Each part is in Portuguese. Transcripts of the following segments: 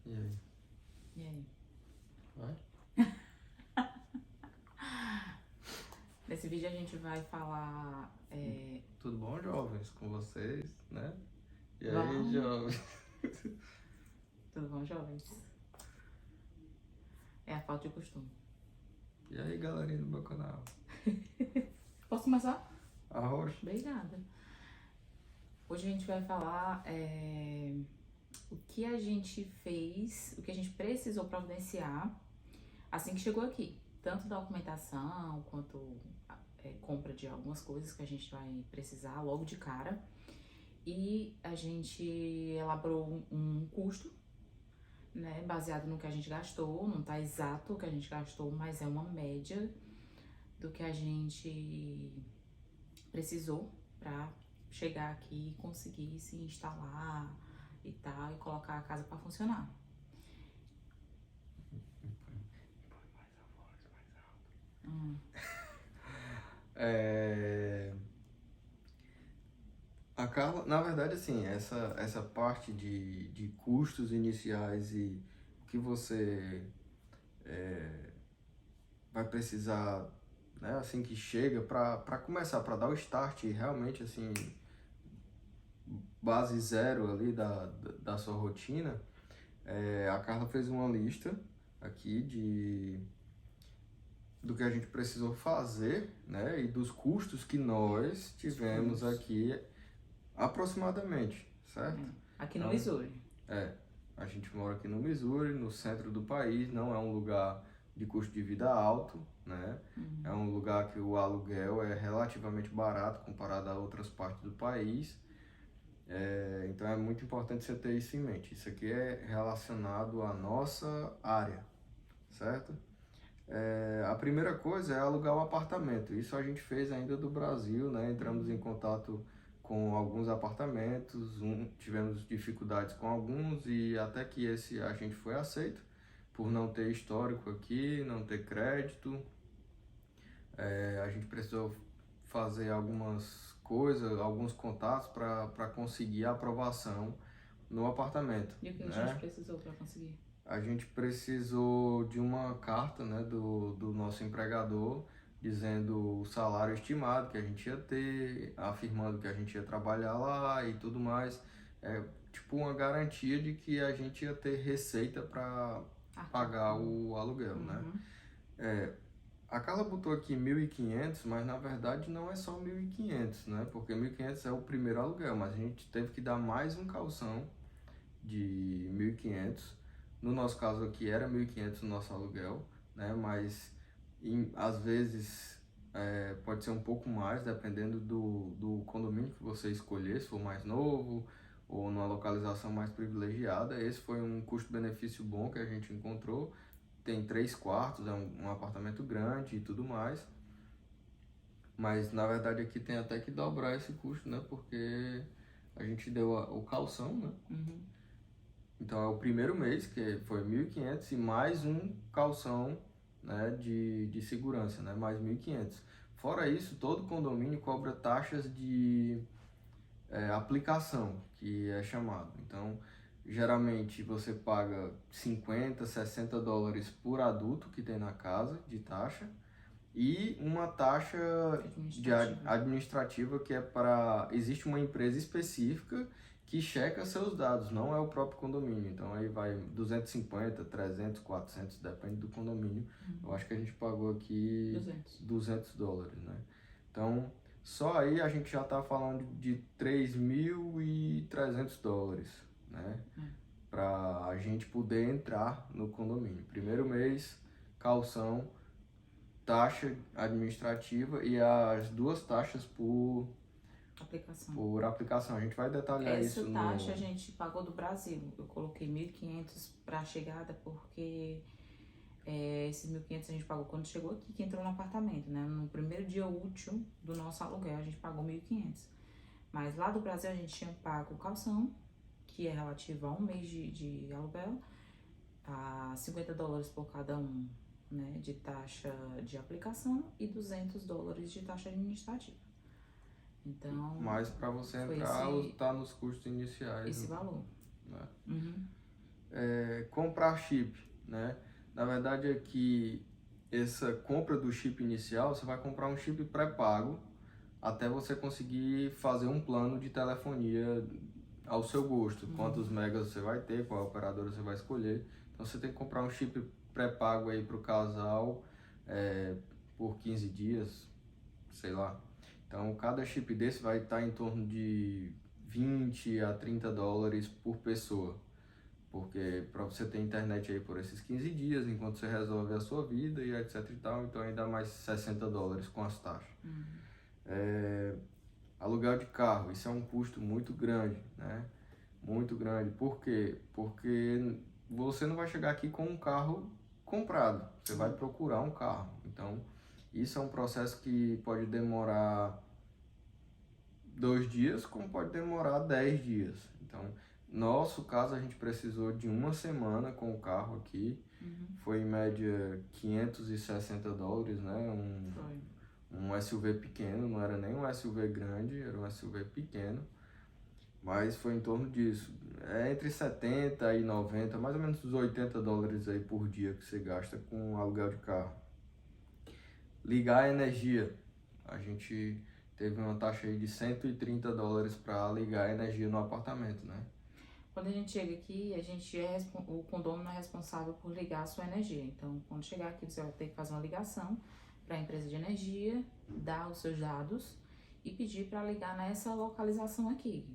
E aí? E aí? Vai? Nesse vídeo a gente vai falar. Tudo bom, jovens? Com vocês, né? E aí, Vamos? jovens? Tudo bom, jovens? É a falta de costume. E aí, galerinha do meu canal? Posso começar? Arroz? Obrigada. Hoje a gente vai falar o que a gente fez, o que a gente precisou providenciar assim que chegou aqui. Tanto documentação quanto compra de algumas coisas que a gente vai precisar logo de cara. E a gente elaborou um custo, né, baseado no que a gente gastou. Não tá exato o que a gente gastou, mas é uma média do que a gente precisou para chegar aqui e conseguir se instalar e tal, e colocar a casa para funcionar. A Carla, na verdade, assim, essa parte de custos iniciais e o que você vai precisar, né, assim que chega, para começar, para dar o start realmente, assim, base zero ali da sua rotina. A Carla fez uma lista aqui do que a gente precisou fazer, né, e dos custos que nós tivemos aqui aproximadamente, certo? Aqui no Então, Missouri. a gente mora aqui no Missouri, no centro do país, não é um lugar de custo de vida alto, né? É um lugar que o aluguel é relativamente barato comparado a outras partes do país. Então é muito importante você ter isso em mente. Isso aqui é relacionado à nossa área, certo? A primeira coisa é alugar o apartamento. Isso a gente fez ainda do Brasil, né? Entramos em contato com alguns apartamentos, tivemos dificuldades com alguns e até que esse a gente foi aceito por não ter histórico aqui, não ter crédito. A gente precisou fazer algumas coisas, alguns contatos para conseguir a aprovação no apartamento. E o que a Né? gente precisou para conseguir? A gente precisou de uma carta, né, do nosso empregador dizendo o salário estimado que a gente ia ter, afirmando que a gente ia trabalhar lá e tudo mais. É tipo uma garantia de que a gente ia ter receita para pagar o aluguel, né? A Carla botou aqui 1.500, mas na verdade não é só 1.500, né? Porque 1.500 é o primeiro aluguel, mas a gente teve que dar mais um calção de 1.500. No nosso caso aqui era 1.500 o nosso aluguel, né? Mas às vezes pode ser um pouco mais, dependendo do condomínio que você escolher, se for mais novo ou numa localização mais privilegiada. Esse foi um custo-benefício bom que a gente encontrou. Tem 3 quartos, é um apartamento grande e tudo mais. Mas na verdade aqui tem até que dobrar esse custo, né? Porque a gente deu o calção, né? Então é o primeiro mês, que foi 1.500 e mais um calção, né, de segurança, né, mais 1.500. Fora isso, todo condomínio cobra taxas de aplicação, que é chamado. Então, geralmente você paga 50, 60 dólares por adulto que tem na casa de taxa e uma taxa administrativa que é para... Existe uma empresa específica que checa seus dados, não é o próprio condomínio. Então aí vai 250, 300, 400, depende do condomínio. Eu acho que a gente pagou aqui 200 dólares, né? Então, só aí a gente já está falando de 3.300 dólares, né? Para a gente poder entrar no condomínio. Primeiro mês, calção, taxa administrativa e as duas taxas por aplicação. A gente vai detalhar isso. Essa taxa a gente pagou do Brasil. Eu coloquei 1.500 para a chegada porque esses 1.500 a gente pagou quando chegou aqui, que entrou no apartamento, né? No primeiro dia útil do nosso aluguel a gente pagou 1.500. Mas lá do Brasil a gente tinha pago o calção, que é relativo a um mês de aluguel, a 50 dólares por cada um, né, de taxa de aplicação e 200 dólares de taxa administrativa. Então, mas para você entrar, tá nos custos iniciais. Esse valor. Né? comprar chip, né? Na verdade é que essa compra do chip inicial, você vai comprar um chip pré-pago até você conseguir fazer um plano de telefonia ao seu gosto, quantos megas você vai ter, qual operadora você vai escolher. Então você tem que comprar um chip pré-pago aí para o casal por 15 dias, sei lá. Então cada chip desse vai estar em torno de 20 a 30 dólares por pessoa. Porque para você ter internet aí por esses 15 dias, enquanto você resolve a sua vida e etc e tal, então ainda mais 60 dólares com as taxas. Aluguel de carro, isso é um custo muito grande, né? Muito grande. Por quê? Porque você não vai chegar aqui com um carro comprado, você vai procurar um carro. Então, isso é um processo que pode demorar 2 dias, como pode demorar 10 dias. Então, nosso caso, a gente precisou de uma semana com o carro aqui. Foi em média 560 dólares, né? Um SUV pequeno, não era nem um SUV grande, era um SUV pequeno. Mas foi em torno disso. É entre 70 e 90, mais ou menos uns 80 dólares aí por dia que você gasta com aluguel de carro. Ligar a energia. A gente teve uma taxa aí de 130 dólares para ligar a energia no apartamento, né? Quando a gente chega aqui, o condômino é responsável por ligar a sua energia. Então, quando chegar aqui, você vai ter que fazer uma ligação para a empresa de energia, dar os seus dados e pedir para ligar nessa localização aqui.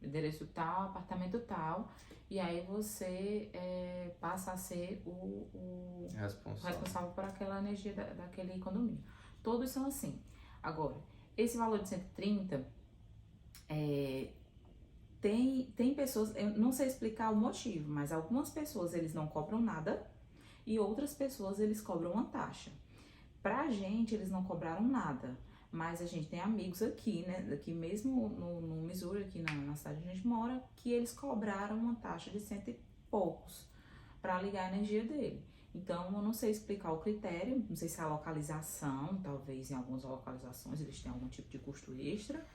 Endereço tal, apartamento tal, e aí você passa a ser o responsável por aquela energia daquele condomínio. Todos são assim. Agora, esse valor de 130, tem pessoas, eu não sei explicar o motivo, mas algumas pessoas eles não cobram nada e outras pessoas eles cobram uma taxa. Pra gente, eles não cobraram nada. Mas a gente tem amigos aqui, né? Aqui mesmo no Missouri, aqui na cidade onde a gente mora, que eles cobraram uma taxa de 100 e poucos para ligar a energia dele. Então, eu não sei explicar o critério, não sei se é a localização, talvez em algumas localizações eles têm algum tipo de custo extra.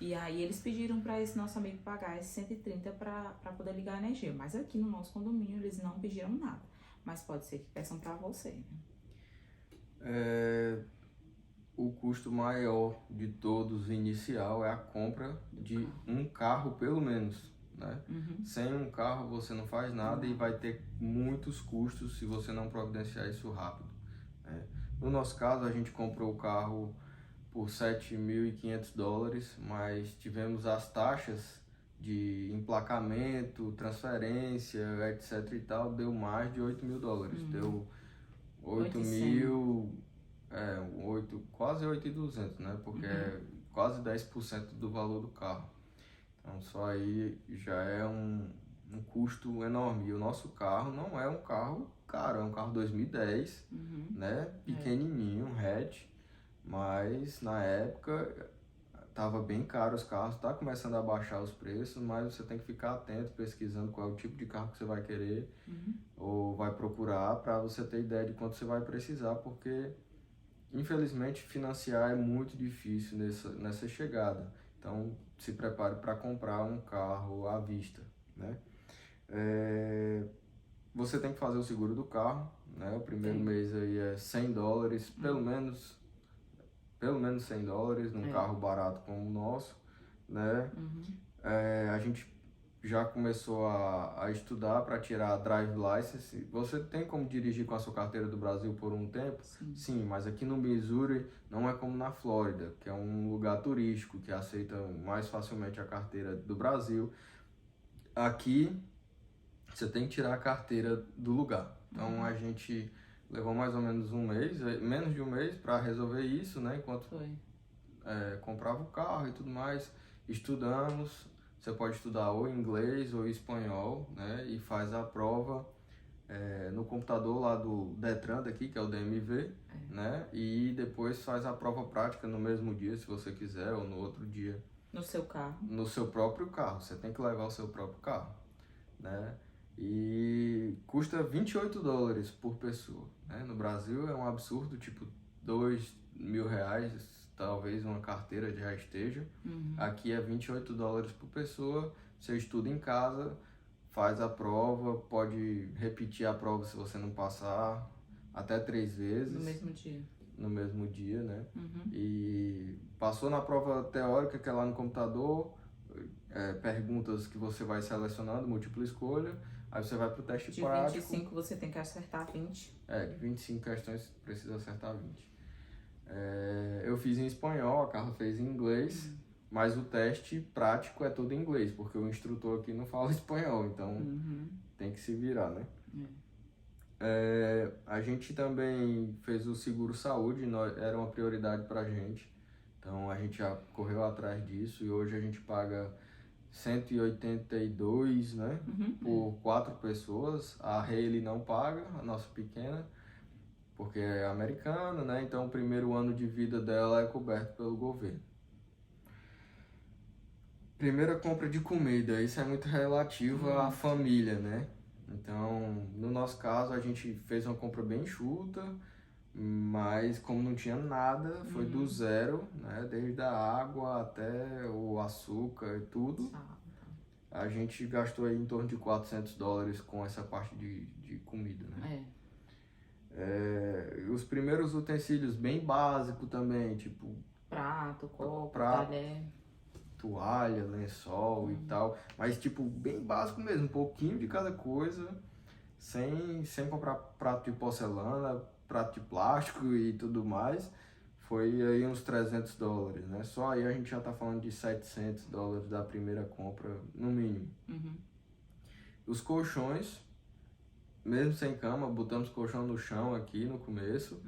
E aí eles pediram para esse nosso amigo pagar esse 130 para poder ligar a energia. Mas aqui no nosso condomínio eles não pediram nada. Mas pode ser que peçam para você, né? O custo maior de todos inicial é a compra de um carro pelo menos, né? Sem um carro você não faz nada e vai ter muitos custos se você não providenciar isso rápido, né? No nosso caso, a gente comprou o carro por 7.500 dólares, mas tivemos as taxas de emplacamento, transferência, etc e tal, deu mais de 8.000 dólares, deu 8.000, quase 8.200, né? Porque é quase 10% do valor do carro. Então só aí já é um custo enorme. E o nosso carro não é um carro caro, é um carro 2010, né? Pequenininho, um hatch, mas na época tava bem caro os carros, tá começando a baixar os preços, mas você tem que ficar atento, pesquisando qual é o tipo de carro que você vai querer ou vai procurar para você ter ideia de quanto você vai precisar, porque infelizmente financiar é muito difícil nessa chegada. Então se prepare para comprar um carro à vista, né? Você tem que fazer o seguro do carro, né? O primeiro mês aí é 100 dólares, pelo menos 100 dólares num carro barato como o nosso, né? A gente já começou a estudar para tirar a drive license. Você tem como dirigir com a sua carteira do Brasil por um tempo? Sim, mas aqui no Missouri não é como na Flórida, que é um lugar turístico que aceita mais facilmente a carteira do Brasil. Aqui você tem que tirar a carteira do lugar. Então a gente levou mais ou menos um mês, menos de um mês para resolver isso, né? Enquanto comprava o carro e tudo mais, estudamos. Você pode estudar ou inglês ou espanhol, né? E faz a prova no computador lá do Detran daqui, que é o DMV, né? E depois faz a prova prática no mesmo dia, se você quiser, ou no outro dia. No seu carro? No seu próprio carro. Você tem que levar o seu próprio carro, né? E custa 28 dólares por pessoa, né? No Brasil é um absurdo, tipo 2.000 reais, talvez uma carteira já esteja. Aqui é 28 dólares por pessoa, você estuda em casa, faz a prova, pode repetir a prova se você não passar, até 3 vezes. No mesmo dia. No mesmo dia, né? Uhum. E passou na prova teórica, que é lá no computador, perguntas que você vai selecionando, múltipla escolha, aí você vai pro teste De prático. 25 você tem que acertar 20. De 25 questões precisa acertar 20. Eu fiz em espanhol, a Carla fez em inglês, mas o teste prático é todo em inglês, porque o instrutor aqui não fala espanhol, então tem que se virar, né? A gente também fez o seguro saúde, era uma prioridade pra gente, então a gente já correu atrás disso e hoje a gente paga 182, né, por 4 pessoas. A Hayley não paga, a nossa pequena, porque é americana, né, então o primeiro ano de vida dela é coberto pelo governo. Primeira compra de comida, isso é muito relativo à família, né? Então, no nosso caso, a gente fez uma compra bem enxuta, mas como não tinha nada, foi do zero, né? Desde a água até o açúcar e tudo. A gente gastou aí em torno de $400 com essa parte de comida, né? Os primeiros utensílios bem básicos também, tipo prato, copo, talher, toalha, lençol e tal, mas tipo bem básico mesmo, um pouquinho de cada coisa, sem comprar prato de porcelana, prato de plástico e tudo mais. Foi aí uns $300, né? Só aí a gente já tá falando de $700 da primeira compra, no mínimo. Os colchões, mesmo sem cama, botamos colchão no chão aqui no começo.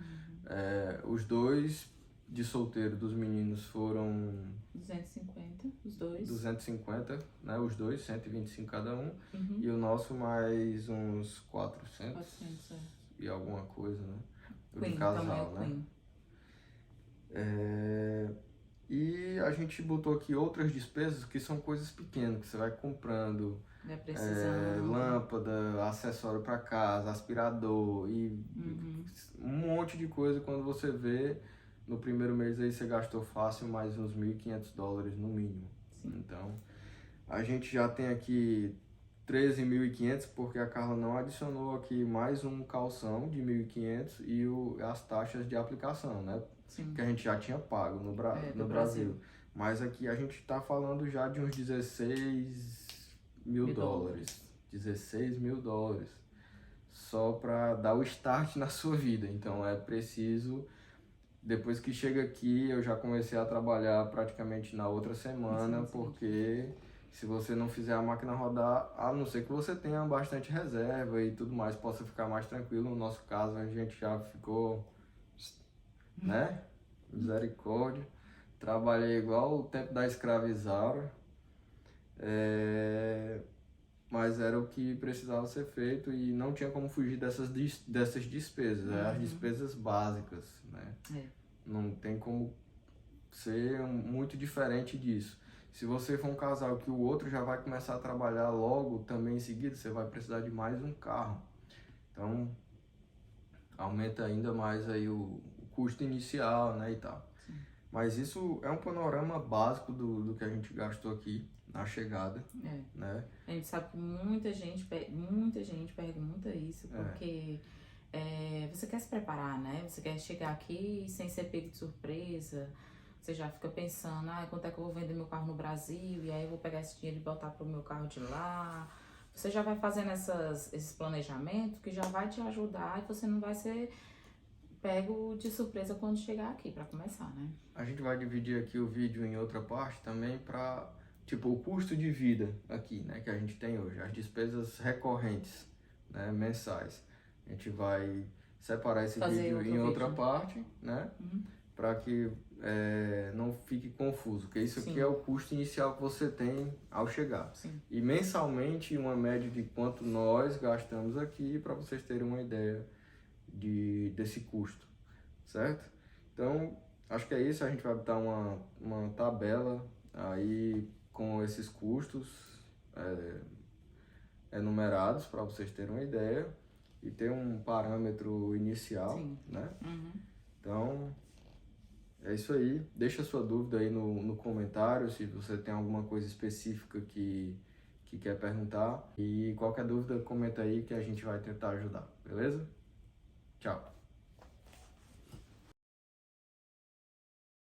Os dois de solteiro dos meninos foram 250, os dois. 250, né? Os dois, 125 cada um. E o nosso mais uns 400 e alguma coisa, né? O de casal, né? E a gente botou aqui outras despesas que são coisas pequenas, que você vai comprando. Lâmpada, acessório para casa, aspirador e um monte de coisa. Quando você vê, no primeiro mês aí você gastou fácil mais uns $1.500 no mínimo. Então, a gente já tem aqui 13.500 porque a Carla não adicionou aqui mais um calção de 1.500 e as taxas de aplicação, né? Que a gente já tinha pago no Brasil. Mas aqui a gente está falando já de uns $16.000. $16.000 só para dar o start na sua vida. Então é preciso, depois que chega aqui, eu já comecei a trabalhar praticamente na outra semana, porque se você não fizer a máquina rodar, a não ser que você tenha bastante reserva e tudo mais, possa ficar mais tranquilo. No nosso caso, a gente já ficou, né? Misericórdia. Trabalhei igual o tempo da escravizaura. Mas era o que precisava ser feito e não tinha como fugir dessas despesas, as despesas básicas, né? Não tem como ser muito diferente disso. Se você for um casal que o outro já vai começar a trabalhar logo também em seguida, você vai precisar de mais um carro. Então, aumenta ainda mais aí o custo inicial, né, e tal. Mas isso é um panorama básico do que a gente gastou aqui na chegada, né? A gente sabe que muita gente pergunta isso, porque você quer se preparar, né? Você quer chegar aqui sem ser pego de surpresa. Você já fica pensando, quanto é que eu vou vender meu carro no Brasil? E aí eu vou pegar esse dinheiro e botar pro meu carro de lá. Você já vai fazendo esses planejamentos que já vai te ajudar e você não vai ser pego de surpresa quando chegar aqui, para começar, né? A gente vai dividir aqui o vídeo em outra parte também para, tipo, o custo de vida aqui, né, que a gente tem hoje, as despesas recorrentes, né, mensais. A gente vai separar esse vídeo em outra parte, né, para que não fique confuso, porque isso aqui é o custo inicial que você tem ao chegar. E mensalmente uma média de quanto nós gastamos aqui, para vocês terem uma ideia desse custo, certo? Então, acho que é isso. A gente vai botar uma tabela aí com esses custos enumerados para vocês terem uma ideia e ter um parâmetro inicial, né? Então, é isso aí. Deixa sua dúvida aí no comentário se você tem alguma coisa específica que que quer perguntar. E qualquer dúvida, comenta aí que a gente vai tentar ajudar, beleza? Tchau!